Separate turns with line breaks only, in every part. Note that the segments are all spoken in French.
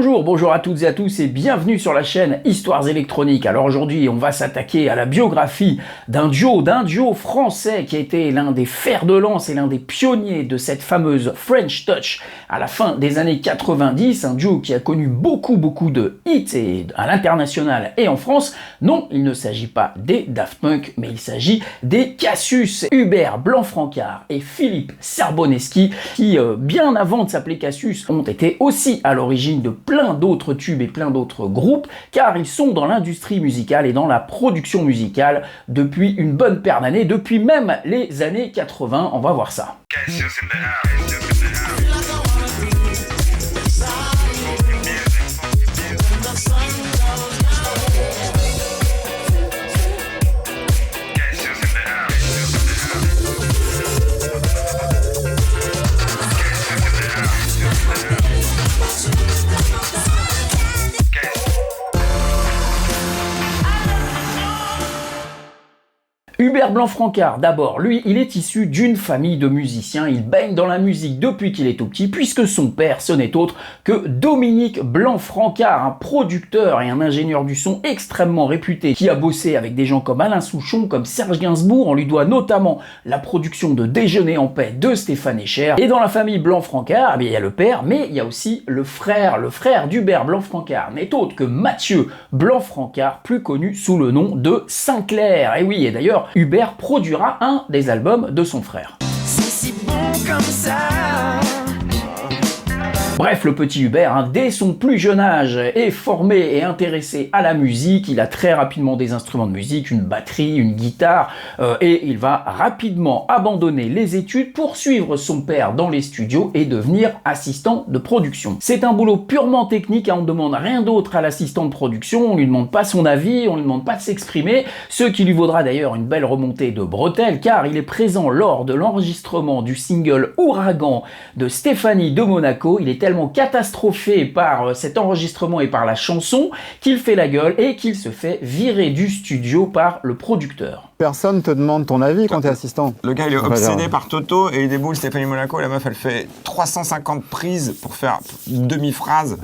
Bonjour à toutes et à tous et bienvenue sur la chaîne Histoires électroniques. Alors aujourd'hui, on va s'attaquer à la biographie d'un duo français qui a été l'un des fers de lance et l'un des pionniers de cette fameuse French Touch à la fin des années 90, un duo qui a connu beaucoup de hits et à l'international et en France. Non, il ne s'agit pas des Daft Punk, mais il s'agit des Cassius, Hubert Blanc-Francard et Philippe Serbonesky, qui bien avant de s'appeler Cassius ont été aussi à l'origine de plein d'autres tubes et plein d'autres groupes, car ils sont dans l'industrie musicale et dans la production musicale depuis une bonne paire d'années, depuis même les années 80. On va voir ça. Hubert Blanc-Francard, d'abord, lui, il est issu d'une famille de musiciens, il baigne dans la musique depuis qu'il est tout petit, puisque son père, ce n'est autre que Dominique Blanc-Francard, un producteur et un ingénieur du son extrêmement réputé, qui a bossé avec des gens comme Alain Souchon, comme Serge Gainsbourg. On lui doit notamment la production de Déjeuner en paix de Stéphane Echer. Et dans la famille Blanc-Francard, il y a le père, mais il y a aussi le frère d'Hubert Blanc-Francard, n'est autre que Mathieu Blanc-Francard, plus connu sous le nom de Sinclair. Et oui, et d'ailleurs, Hubert produira un des albums de son frère. C'est si bon comme ça. Bref, le petit Hubert, dès son plus jeune âge, est formé et intéressé à la musique. Il a très rapidement des instruments de musique, une batterie, une guitare, et il va rapidement abandonner les études pour suivre son père dans les studios et devenir assistant de production. C'est un boulot purement technique, on ne demande rien d'autre à l'assistant de production, on ne lui demande pas son avis, on ne lui demande pas de s'exprimer, ce qui lui vaudra d'ailleurs une belle remontée de bretelles, car il est présent lors de l'enregistrement du single Ouragan de Stéphanie de Monaco. Il est tellement catastrophé par cet enregistrement et par la chanson qu'il fait la gueule et qu'il se fait virer du studio par le producteur.
Personne te demande ton avis quand t'es assistant.
Le gars il est obsédé par Toto et il déboule Stéphanie Monaco et la meuf elle fait 350 prises pour faire une demi-phrase.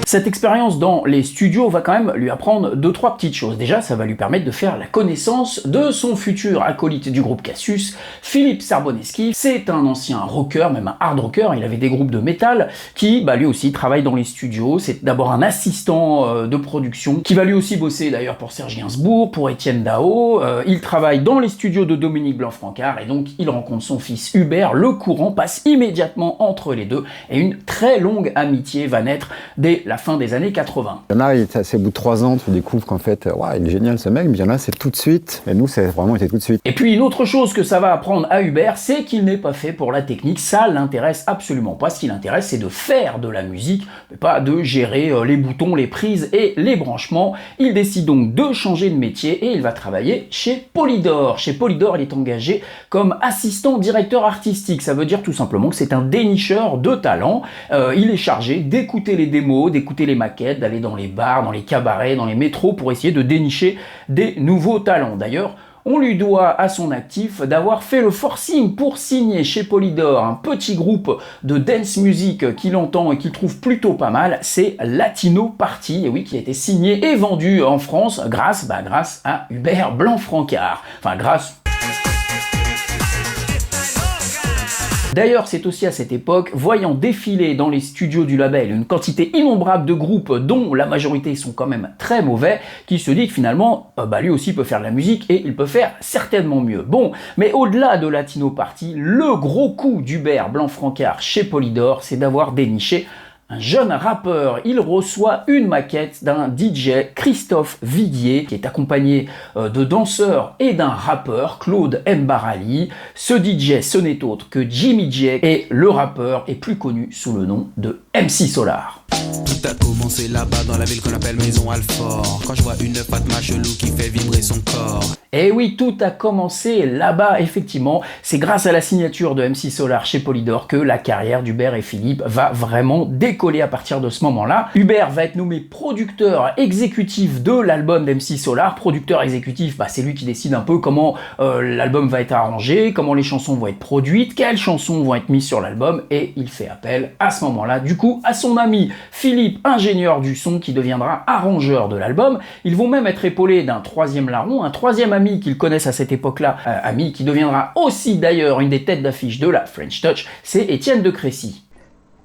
Cette expérience dans les studios va quand même lui apprendre 2-3 petites choses. Déjà, ça va lui permettre de faire la connaissance de son futur acolyte du groupe Cassius, Philippe Serbonesky. C'est un ancien rocker, même un hard rocker, il avait des groupes de métal, qui lui aussi travaille dans les studios. C'est d'abord un assistant de production, qui va lui aussi bosser d'ailleurs pour Serge Gainsbourg, pour Étienne Dao. Il travaille dans les studios de Dominique Blanc-Francard, et donc il rencontre son fils Hubert. Le courant passe immédiatement entre les deux, et une très longue amitié va naître dès la fin des années 80.
Il y en a, c'est au bout de 3 ans, tu découvres qu'en fait, il est génial ce mec, mais il y en a, c'est tout de suite. Et nous, c'est vraiment été tout de suite.
Et puis une autre chose que ça va apprendre à Hubert, c'est qu'il n'est pas fait pour la technique. Ça l'intéresse absolument pas. Ce qui l'intéresse, c'est de faire de la musique, mais pas de gérer les boutons, les prises et les branchements. Il décide donc de changer de métier et il va travailler chez Polydor. Chez Polydor, il est engagé comme assistant directeur artistique. Ça veut dire tout simplement que c'est un dénicheur de talent. Il est chargé d'écouter les démos, d'écouter les maquettes, d'aller dans les bars, dans les cabarets, dans les métros pour essayer de dénicher des nouveaux talents. D'ailleurs, on lui doit à son actif d'avoir fait le forcing pour signer chez Polydor un petit groupe de dance music qu'il entend et qu'il trouve plutôt pas mal, c'est Latino Party, et oui, qui a été signé et vendu en France grâce à Hubert Blanc-Francard. Enfin, grâce... D'ailleurs, c'est aussi à cette époque, voyant défiler dans les studios du label une quantité innombrable de groupes dont la majorité sont quand même très mauvais, qu'il se dit que finalement, lui aussi peut faire de la musique et il peut faire certainement mieux. Bon, mais au-delà de Latino Party, le gros coup d'Hubert Blanc-Francard chez Polydor, c'est d'avoir déniché un jeune rappeur. Il reçoit une maquette d'un DJ, Christophe Viguier, qui est accompagné de danseurs et d'un rappeur, Claude Mbarali. Ce DJ, ce n'est autre que Jimmy J, et le rappeur est plus connu sous le nom de MC Solar.
Tout a commencé là-bas dans la ville qu'on appelle Maison Alfort. Quand je vois une Fatma chelou qui fait vibrer son corps.
Et oui, tout a commencé là-bas, effectivement. C'est grâce à la signature de MC Solar chez Polydor que la carrière d'Hubert et Philippe va vraiment décoller à partir de ce moment-là. Hubert va être nommé producteur exécutif de l'album d'MC Solar. Producteur exécutif, c'est lui qui décide un peu comment l'album va être arrangé, comment les chansons vont être produites, quelles chansons vont être mises sur l'album, et il fait appel à ce moment-là, du coup, à son ami Philippe, ingénieur du son, qui deviendra arrangeur de l'album. Ils vont même être épaulés d'un troisième larron, un troisième ami qu'ils connaissent à cette époque-là, ami qui deviendra aussi d'ailleurs une des têtes d'affiche de la French Touch, c'est Étienne de Crécy.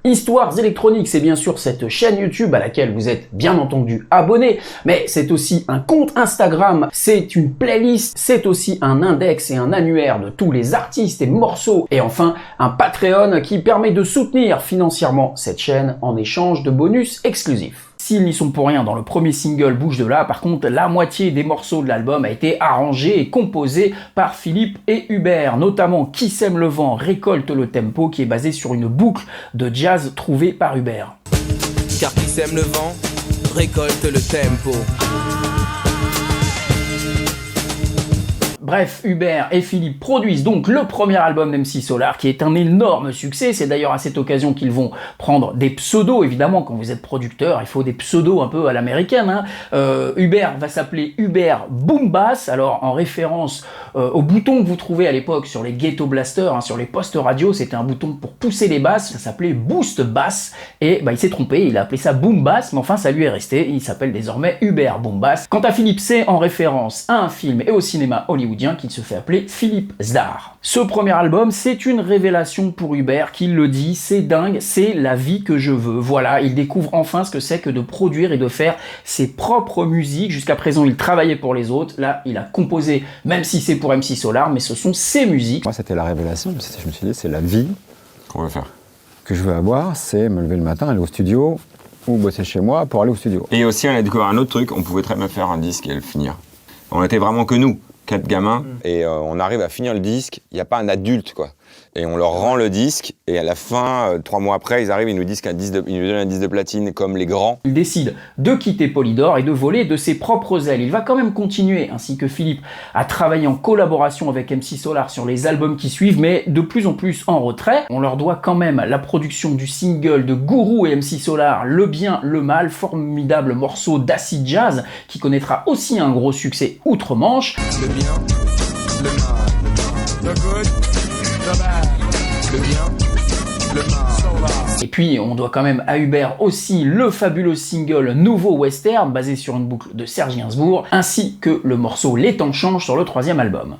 Histoires électroniques, c'est bien sûr cette chaîne YouTube à laquelle vous êtes bien entendu abonné, mais c'est aussi un compte Instagram, c'est une playlist, c'est aussi un index et un annuaire de tous les artistes et morceaux, et enfin un Patreon qui permet de soutenir financièrement cette chaîne en échange de bonus exclusifs. S'ils n'y sont pour rien dans le premier single Bouge de là, par contre, la moitié des morceaux de l'album a été arrangé et composé par Philippe et Hubert, notamment Qui sème le vent récolte le tempo, qui est basé sur une boucle de jazz trouvée par Hubert.
Car qui sème le vent récolte le tempo.
Bref, Hubert et Philippe produisent donc le premier album d'MC Solar, qui est un énorme succès. C'est d'ailleurs à cette occasion qu'ils vont prendre des pseudos. Évidemment, quand vous êtes producteur, il faut des pseudos un peu à l'américaine. Hubert va s'appeler Hubert Boom Bass, alors en référence au bouton que vous trouvez à l'époque sur les Ghetto Blasters, sur les postes radio, c'était un bouton pour pousser les basses, ça s'appelait Boost Bass, et il s'est trompé, il a appelé ça Boom Bass, mais enfin ça lui est resté, il s'appelle désormais Hubert Boom Bass. Quant à Philippe, c'est en référence à un film et au cinéma hollywoodien qu'il se fait appeler Philippe Zdar. Ce premier album, c'est une révélation pour Hubert, qui le dit, c'est dingue, c'est la vie que je veux. Voilà, il découvre enfin ce que c'est que de produire et de faire ses propres musiques. Jusqu'à présent, il travaillait pour les autres. Là, il a composé, même si c'est pour MC Solar, mais ce sont ses musiques.
Moi, c'était la révélation. Je me suis dit, c'est la vie
qu'on veut faire.
Que je veux avoir, c'est me lever le matin, aller au studio ou bosser chez moi pour aller au studio.
Et aussi, on a découvert un autre truc, on pouvait très bien faire un disque et le finir. On était vraiment que nous. 4 gamins, et on arrive à finir le disque, il n'y a pas un adulte, quoi. Et on leur rend le disque, et à la fin, 3 mois après, ils arrivent, ils nous donnent un disque de platine comme les grands.
Il décide de quitter Polydor et de voler de ses propres ailes. Il va quand même continuer, ainsi que Philippe, à travailler en collaboration avec MC Solar sur les albums qui suivent, mais de plus en plus en retrait. On leur doit quand même la production du single de Guru et MC Solar, Le Bien, Le Mal, formidable morceau d'acid jazz, qui connaîtra aussi un gros succès outre-Manche.
Le bien, le mal, le good, le bad, le bien, le mal.
Et puis on doit quand même à Hubert aussi le fabuleux single Nouveau Western, basé sur une boucle de Serge Gainsbourg, ainsi que le morceau Les temps changent sur le 3e album.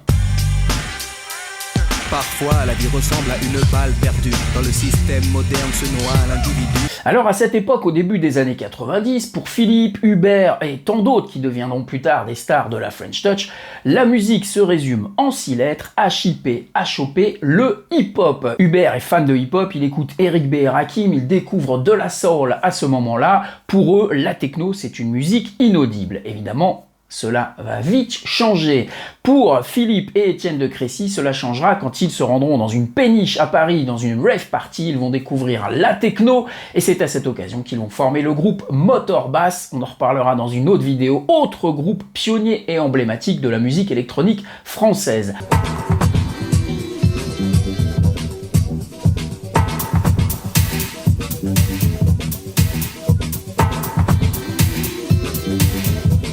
Parfois, la vie ressemble à une balle perdue. Dans le système moderne se noie l'individu.
Alors à cette époque, au début des années 90, pour Philippe, Hubert et tant d'autres qui deviendront plus tard des stars de la French Touch, la musique se résume en 6 lettres, HIP, HOP, le hip-hop. Hubert est fan de hip-hop, il écoute Eric B. et Rakim, il découvre de la soul à ce moment-là. Pour eux, la techno, c'est une musique inaudible. Évidemment, cela va vite changer. Pour Philippe et Étienne de Crécy, cela changera quand ils se rendront dans une péniche à Paris, dans une rave party, ils vont découvrir la techno, et c'est à cette occasion qu'ils vont former le groupe Motor Bass. On en reparlera dans une autre vidéo, autre groupe pionnier et emblématique de la musique électronique française.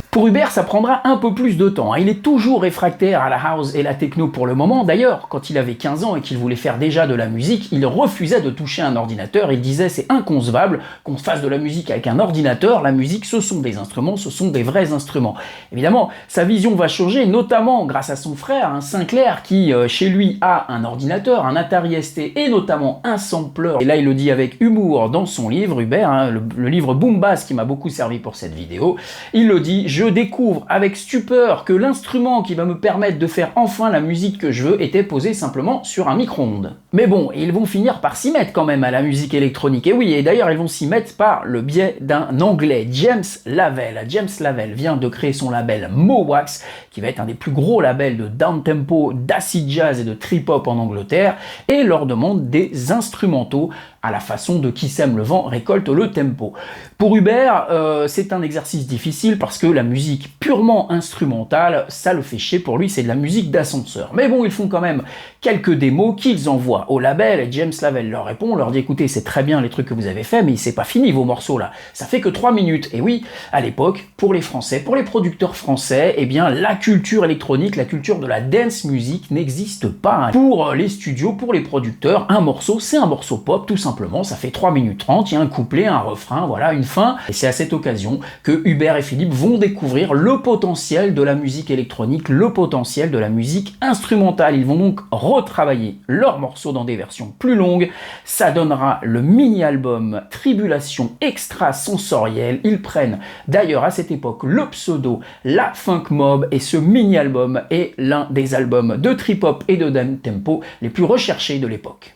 Pour Hubert, ça prendra un peu plus de temps. Il est toujours réfractaire à la house et la techno pour le moment. D'ailleurs, quand il avait 15 ans et qu'il voulait faire déjà de la musique, il refusait de toucher un ordinateur. Il disait c'est inconcevable qu'on fasse de la musique avec un ordinateur. La musique, ce sont des instruments, ce sont des vrais instruments. Évidemment, sa vision va changer, notamment grâce à son frère, Sinclair, qui chez lui a un ordinateur, un Atari ST et notamment un sampler. Et là, il le dit avec humour dans son livre, Hubert, le livre Boom Bass qui m'a beaucoup servi pour cette vidéo. Il le dit, je découvre avec stupeur que l'instrument qui va me permettre de faire enfin la musique que je veux était posé simplement sur un micro-ondes. Mais bon, ils vont finir par s'y mettre quand même à la musique électronique. Et oui, et d'ailleurs ils vont s'y mettre par le biais d'un Anglais, James Lavelle. James Lavelle vient de créer son label Mowax, qui va être un des plus gros labels de downtempo, d'acid jazz et de trip-hop en Angleterre, et leur demande des instrumentaux à la façon de qui sème le vent récolte le tempo. Pour Hubert, c'est un exercice difficile parce que la musique purement instrumentale, ça le fait chier. Pour lui, c'est de la musique d'ascenseur. Mais bon, ils font quand même quelques démos qu'ils envoient au label et James Lavelle leur répond, leur dit écoutez, c'est très bien les trucs que vous avez fait, mais c'est pas fini vos morceaux là. Ça fait que 3 minutes. Et oui, à l'époque, pour les Français, pour les producteurs français, eh bien, la culture électronique, la culture de la dance music n'existe pas. Pour les studios, pour les producteurs, un morceau, c'est un morceau pop, tout simplement. Ça fait 3 minutes 30, il y a un couplet, un refrain, voilà, une fin. Et c'est à cette occasion que Hubert et Philippe vont découvrir le potentiel de la musique électronique, le potentiel de la musique instrumentale. Ils vont donc retravailler leurs morceaux dans des versions plus longues. Ça donnera le mini-album Tribulation extrasensorielle. Ils prennent d'ailleurs à cette époque le pseudo La Funk Mob et ce mini-album est l'un des albums de trip-hop et de down tempo les plus recherchés de l'époque.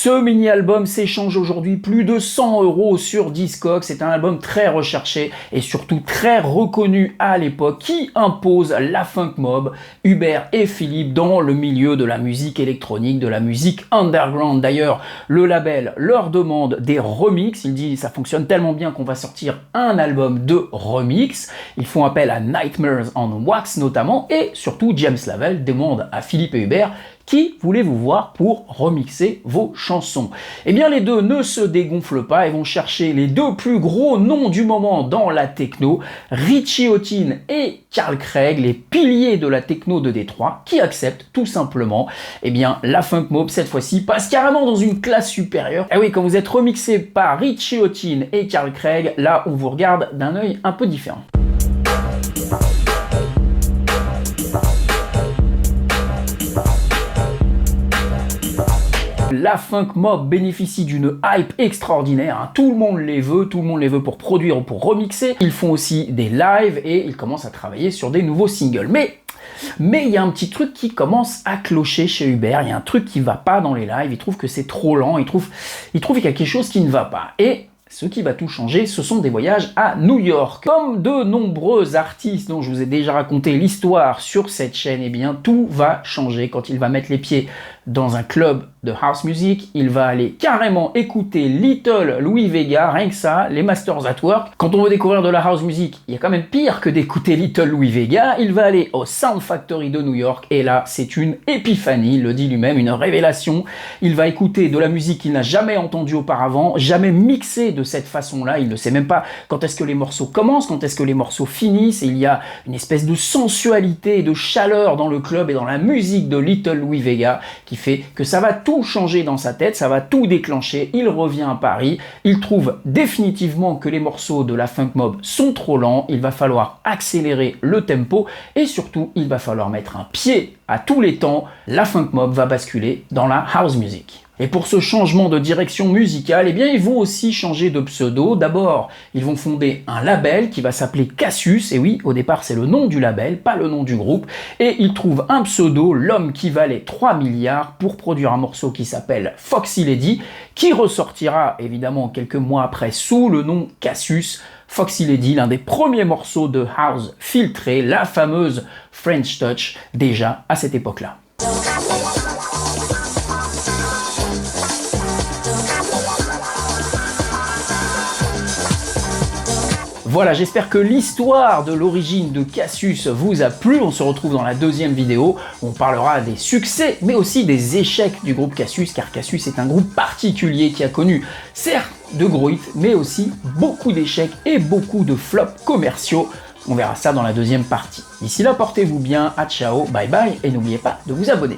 Ce mini-album s'échange aujourd'hui plus de 100 € sur Discogs. C'est un album très recherché et surtout très reconnu à l'époque qui impose la Funk Mob, Hubert et Philippe dans le milieu de la musique électronique, de la musique underground. D'ailleurs, le label leur demande des remixes. Il dit ça fonctionne tellement bien qu'on va sortir un album de remix. Ils font appel à Nightmares on Wax notamment et surtout James Lavelle demande à Philippe et Hubert qui voulez-vous voir pour remixer vos chansons? Eh bien, les deux ne se dégonflent pas et vont chercher les deux plus gros noms du moment dans la techno, Richie Hawtin et Carl Craig, les piliers de la techno de Détroit, qui acceptent tout simplement, eh bien, la Funk Mob cette fois-ci passe carrément dans une classe supérieure. Et oui, quand vous êtes remixé par Richie Hawtin et Carl Craig, là, on vous regarde d'un œil un peu différent. La Funk Mob bénéficie d'une hype extraordinaire, hein. Tout le monde les veut pour produire ou pour remixer. Ils font aussi des lives et ils commencent à travailler sur des nouveaux singles. Mais il y a un petit truc qui commence à clocher chez Hubert, il y a un truc qui va pas dans les lives, il trouve que c'est trop lent, il trouve qu'il y a quelque chose qui ne va pas. Et ce qui va tout changer, ce sont des voyages à New York. Comme de nombreux artistes dont je vous ai déjà raconté l'histoire sur cette chaîne, eh bien tout va changer quand il va mettre les pieds dans un club de house music. Il va aller carrément écouter Little Louis Vega, rien que ça, les Masters at Work. Quand on veut découvrir de la house music, il y a quand même pire que d'écouter Little Louis Vega. Il va aller au Sound Factory de New York et là, c'est une épiphanie, il le dit lui-même, une révélation. Il va écouter de la musique qu'il n'a jamais entendue auparavant, jamais mixée de cette façon-là. Il ne sait même pas quand est-ce que les morceaux commencent, quand est-ce que les morceaux finissent. Et il y a une espèce de sensualité et de chaleur dans le club et dans la musique de Little Louis Vega qui fait que ça va tout changer dans sa tête, ça va tout déclencher. Il revient à Paris, il trouve définitivement que les morceaux de la Funk Mob sont trop lents, il va falloir accélérer le tempo et surtout il va falloir mettre un pied à tous les temps. La Funk Mob va basculer dans la house music. Et pour ce changement de direction musicale, eh bien, ils vont aussi changer de pseudo. D'abord, ils vont fonder un label qui va s'appeler Cassius. Et oui, au départ, c'est le nom du label, pas le nom du groupe. Et ils trouvent un pseudo, l'homme qui valait 3 milliards, pour produire un morceau qui s'appelle Foxy Lady, qui ressortira évidemment quelques mois après sous le nom Cassius. Foxy Lady, l'un des premiers morceaux de house filtré, la fameuse French Touch, déjà à cette époque-là. Voilà, j'espère que l'histoire de l'origine de Cassius vous a plu. On se retrouve dans la deuxième vidéo. On parlera des succès, mais aussi des échecs du groupe Cassius, car Cassius est un groupe particulier qui a connu, certes, de gros hits, mais aussi beaucoup d'échecs et beaucoup de flops commerciaux. On verra ça dans la deuxième partie. D'ici là, portez-vous bien, à ciao, bye bye, et n'oubliez pas de vous abonner.